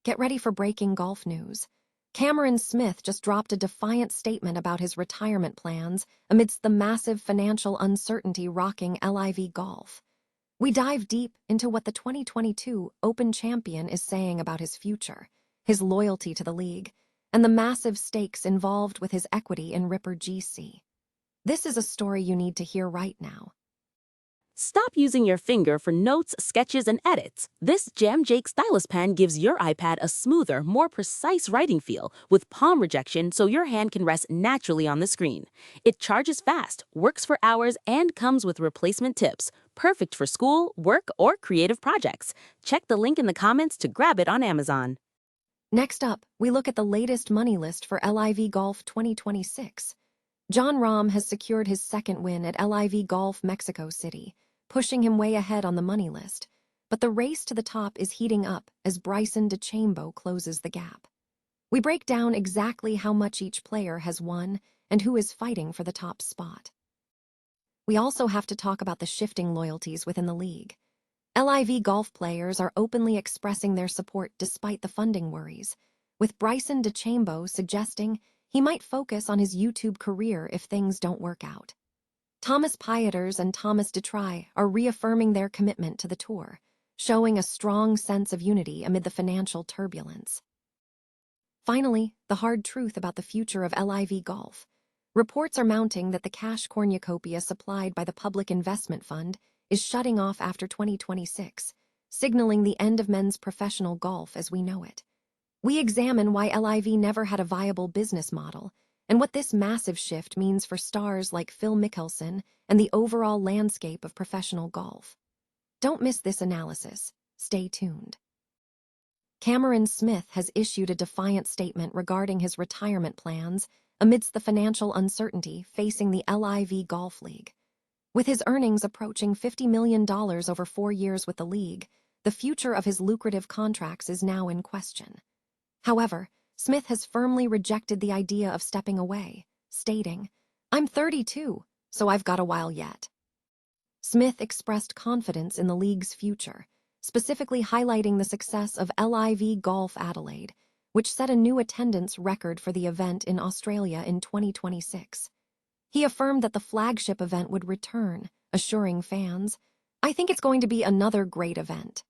Get ready for breaking golf news. Cameron Smith just dropped a defiant statement about his retirement plans amidst the massive financial uncertainty rocking LIV Golf. We dive deep into what the 2022 Open champion is saying about his future, his loyalty to the league, and the massive stakes involved with his equity in Ripper GC. This is a story you need to hear right now. Stop using your finger for notes, sketches, and edits. This Jam Jake stylus pen gives your iPad a smoother, more precise writing feel with palm rejection so your hand can rest naturally on the screen. It charges fast, works for hours, and comes with replacement tips. Perfect for school, work, or creative projects. Check the link in the comments to grab it on Amazon. Next up, we look at the latest money list for LIV Golf 2026. Jon Rahm has secured his second win at LIV Golf Mexico City, pushing him way ahead on the money list. But the race to the top is heating up as Bryson DeChambeau closes the gap. We break down exactly how much each player has won and who is fighting for the top spot. We also have to talk about the shifting loyalties within the league. LIV Golf players are openly expressing their support despite the funding worries, with Bryson DeChambeau suggesting he might focus on his YouTube career if things don't work out. Thomas Pieters and Thomas Detry are reaffirming their commitment to the tour, showing a strong sense of unity amid the financial turbulence. Finally, the hard truth about the future of LIV Golf. Reports are mounting that the cash cornucopia supplied by the Public Investment Fund is shutting off after 2026, signaling the end of men's professional golf as we know it. We examine why LIV never had a viable business model and what this massive shift means for stars like Phil Mickelson and the overall landscape of professional golf. Don't miss this analysis. Stay tuned. Cameron Smith has issued a defiant statement regarding his retirement plans amidst the financial uncertainty facing the LIV Golf League. With his earnings approaching $50 million over 4 years with the league, the future of his lucrative contracts is now in question. However, Smith has firmly rejected the idea of stepping away, stating, "I'm 32, so I've got a while yet." Smith expressed confidence in the league's future, specifically highlighting the success of LIV Golf Adelaide, which set a new attendance record for the event in Australia in 2026. He affirmed that the flagship event would return, assuring fans, "I think it's going to be another great event."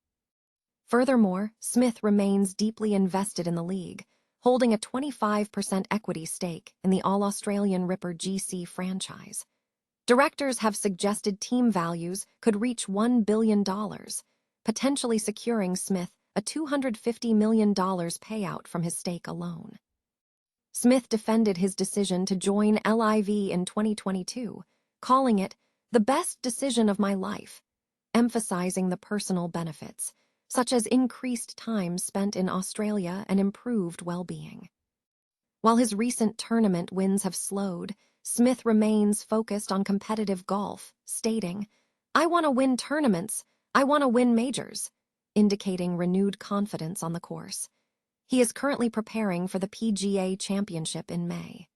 Furthermore, Smith remains deeply invested in the league, holding a 25% equity stake in the All-Australian Ripper GC franchise. Directors have suggested team values could reach $1 billion, potentially securing Smith a $250 million payout from his stake alone. Smith defended his decision to join LIV in 2022, calling it the best decision of my life, emphasizing the personal benefits, such as increased time spent in Australia and improved well-being. While his recent tournament wins have slowed, Smith remains focused on competitive golf, stating, "I want to win tournaments, I want to win majors," indicating renewed confidence on the course. He is currently preparing for the PGA Championship in May.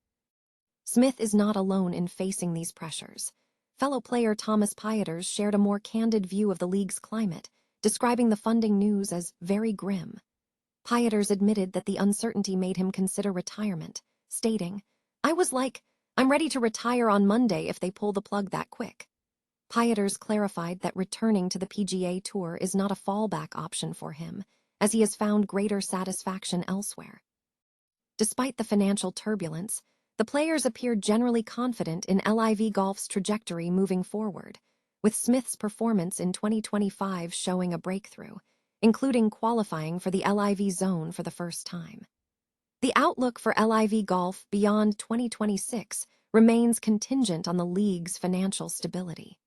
Smith is not alone in facing these pressures. Fellow player Thomas Pieters shared a more candid view of the league's climate, describing the funding news as very grim. Pieters admitted that the uncertainty made him consider retirement, stating, I'm ready to retire on Monday if they pull the plug that quick." Pieters clarified that returning to the PGA Tour is not a fallback option for him, as he has found greater satisfaction elsewhere. Despite the financial turbulence, the players appeared generally confident in LIV Golf's trajectory moving forward, with Smith's performance in 2025 showing a breakthrough, including qualifying for the LIV zone for the first time. The outlook for LIV Golf beyond 2026 remains contingent on the league's financial stability.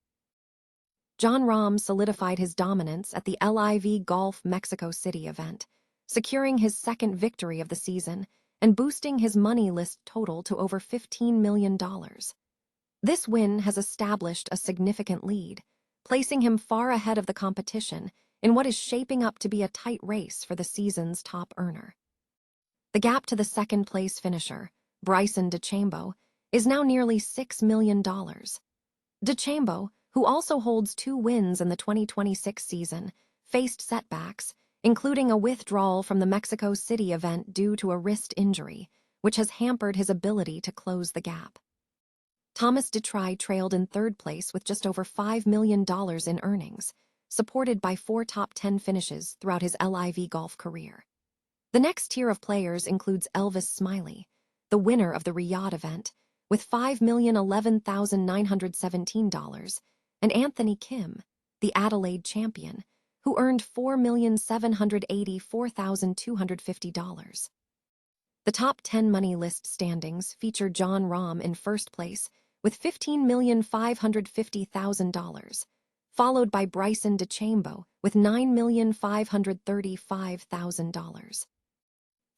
Jon Rahm solidified his dominance at the LIV Golf Mexico City event, securing his second victory of the season and boosting his money list total to over $15 million. This win has established a significant lead, placing him far ahead of the competition in what is shaping up to be a tight race for the season's top earner. The gap to the second-place finisher, Bryson DeChambeau, is now nearly $6 million. DeChambeau, who also holds 2 wins in the 2026 season, faced setbacks, including a withdrawal from the Mexico City event due to a wrist injury, which has hampered his ability to close the gap. Thomas Detry trailed in third place with just over $5 million in earnings, supported by 4 top 10 finishes throughout his LIV Golf career. The next tier of players includes Elvis Smiley, the winner of the Riyadh event, with $5,011,917, and Anthony Kim, the Adelaide champion, who earned $4,784,250. The top 10 money list standings feature Jon Rahm in first place with $15,550,000, followed by Bryson DeChambeau with $9,535,000.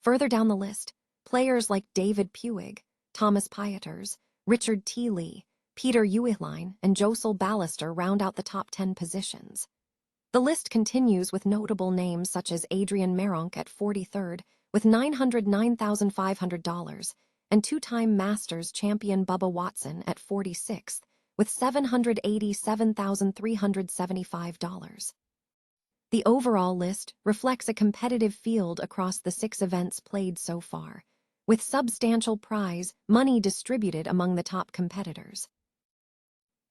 Further down the list, players like David Puig, Thomas Pieters, Richard T. Lee, Peter Uihlein, and Josel Ballister round out the top 10 positions. The list continues with notable names such as Adrian Meronk at 43rd with $909,500 and two-time Masters champion Bubba Watson at 46th with $787,375. The overall list reflects a competitive field across the 6 events played so far, with substantial prize money distributed among the top competitors.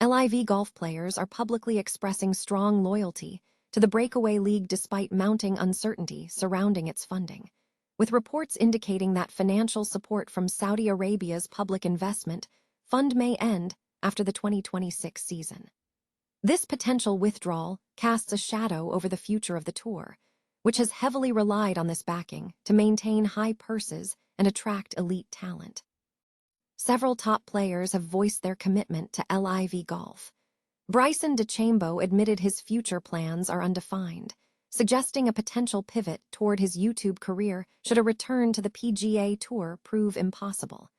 LIV Golf players are publicly expressing strong loyalty to the breakaway league despite mounting uncertainty surrounding its funding, with reports indicating that financial support from Saudi Arabia's public investment fund may end after the 2026 season. This potential withdrawal casts a shadow over the future of the tour, which has heavily relied on this backing to maintain high purses and attract elite talent. Several top players have voiced their commitment to LIV Golf. Bryson DeChambeau admitted his future plans are undefined, suggesting a potential pivot toward his YouTube career should a return to the PGA Tour prove impossible.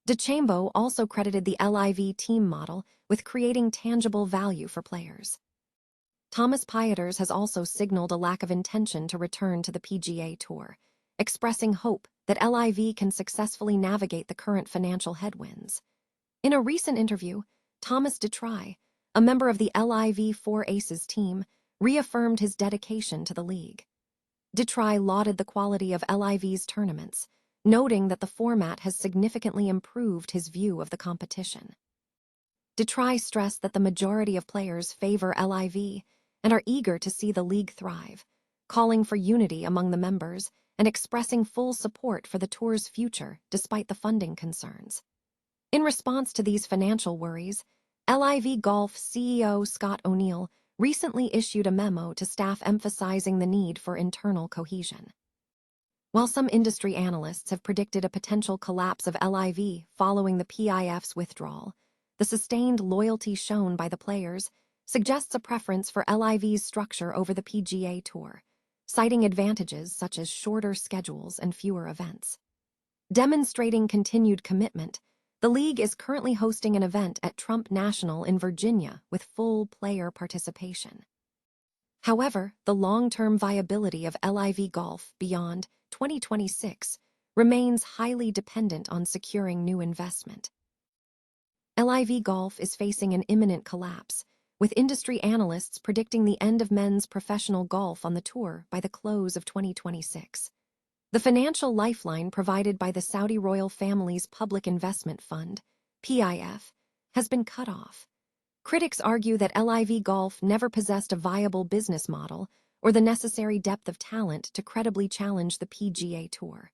DeChambeau also credited the LIV team model with creating tangible value for players. Thomas Pieters has also signaled a lack of intention to return to the PGA Tour, expressing hope that LIV can successfully navigate the current financial headwinds. In a recent interview, Thomas Detry, a member of the LIV 4 Aces team, reaffirmed his dedication to the league. Detry lauded the quality of LIV's tournaments, noting that the format has significantly improved his view of the competition. Detry stressed that the majority of players favor LIV and are eager to see the league thrive, calling for unity among the members and expressing full support for the tour's future despite the funding concerns. In response to these financial worries, LIV Golf CEO Scott O'Neill recently issued a memo to staff emphasizing the need for internal cohesion. While some industry analysts have predicted a potential collapse of LIV following the PIF's withdrawal, the sustained loyalty shown by the players suggests a preference for LIV's structure over the PGA Tour, citing advantages such as shorter schedules and fewer events. Demonstrating continued commitment, the league is currently hosting an event at Trump National in Virginia with full player participation. However, the long-term viability of LIV Golf beyond 2026 remains highly dependent on securing new investment. LIV Golf is facing an imminent collapse, with industry analysts predicting the end of men's professional golf on the tour by the close of 2026. The financial lifeline provided by the Saudi royal family's Public Investment Fund, PIF, has been cut off. Critics argue that LIV Golf never possessed a viable business model or the necessary depth of talent to credibly challenge the PGA Tour.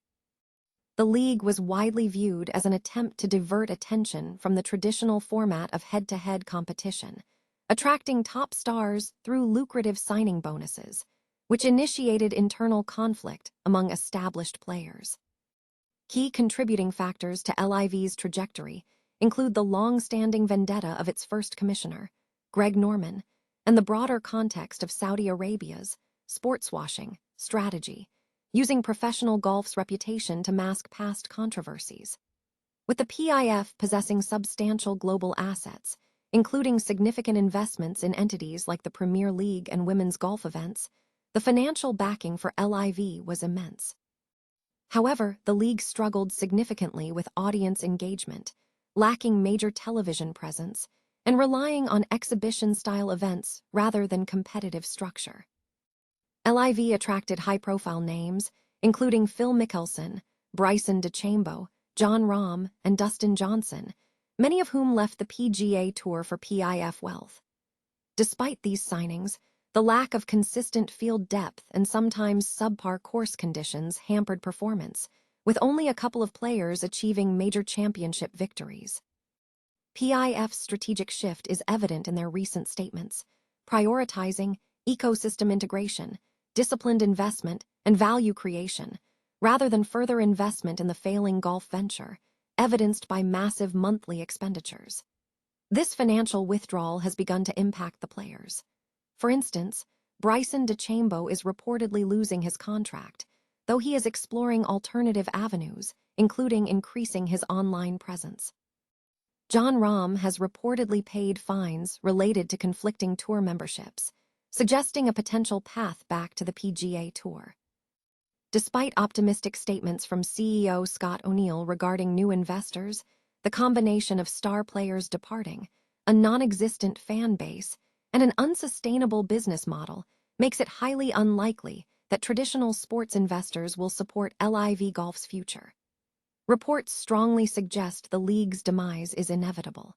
The league was widely viewed as an attempt to divert attention from the traditional format of head-to-head competition, attracting top stars through lucrative signing bonuses, which initiated internal conflict among established players. Key contributing factors to LIV's trajectory include the long-standing vendetta of its first commissioner, Greg Norman, and the broader context of Saudi Arabia's sportswashing strategy, using professional golf's reputation to mask past controversies. With the PIF possessing substantial global assets, including significant investments in entities like the Premier League and women's golf events, the financial backing for LIV was immense. However, the league struggled significantly with audience engagement, lacking major television presence, and relying on exhibition-style events rather than competitive structure. LIV attracted high-profile names, including Phil Mickelson, Bryson DeChambeau, Jon Rahm, and Dustin Johnson, many of whom left the PGA Tour for PIF wealth. Despite these signings, the lack of consistent field depth and sometimes subpar course conditions hampered performance, with only a couple of players achieving major championship victories. PIF's strategic shift is evident in their recent statements, prioritizing ecosystem integration, disciplined investment, and value creation, rather than further investment in the failing golf venture, evidenced by massive monthly expenditures. This financial withdrawal has begun to impact the players. For instance, Bryson DeChambeau is reportedly losing his contract, though he is exploring alternative avenues, including increasing his online presence. Jon Rahm has reportedly paid fines related to conflicting tour memberships, suggesting a potential path back to the PGA Tour. Despite optimistic statements from CEO Scott O'Neill regarding new investors, the combination of star players departing, a non-existent fan base, and an unsustainable business model makes it highly unlikely that traditional sports investors will support LIV Golf's future. Reports strongly suggest the league's demise is inevitable.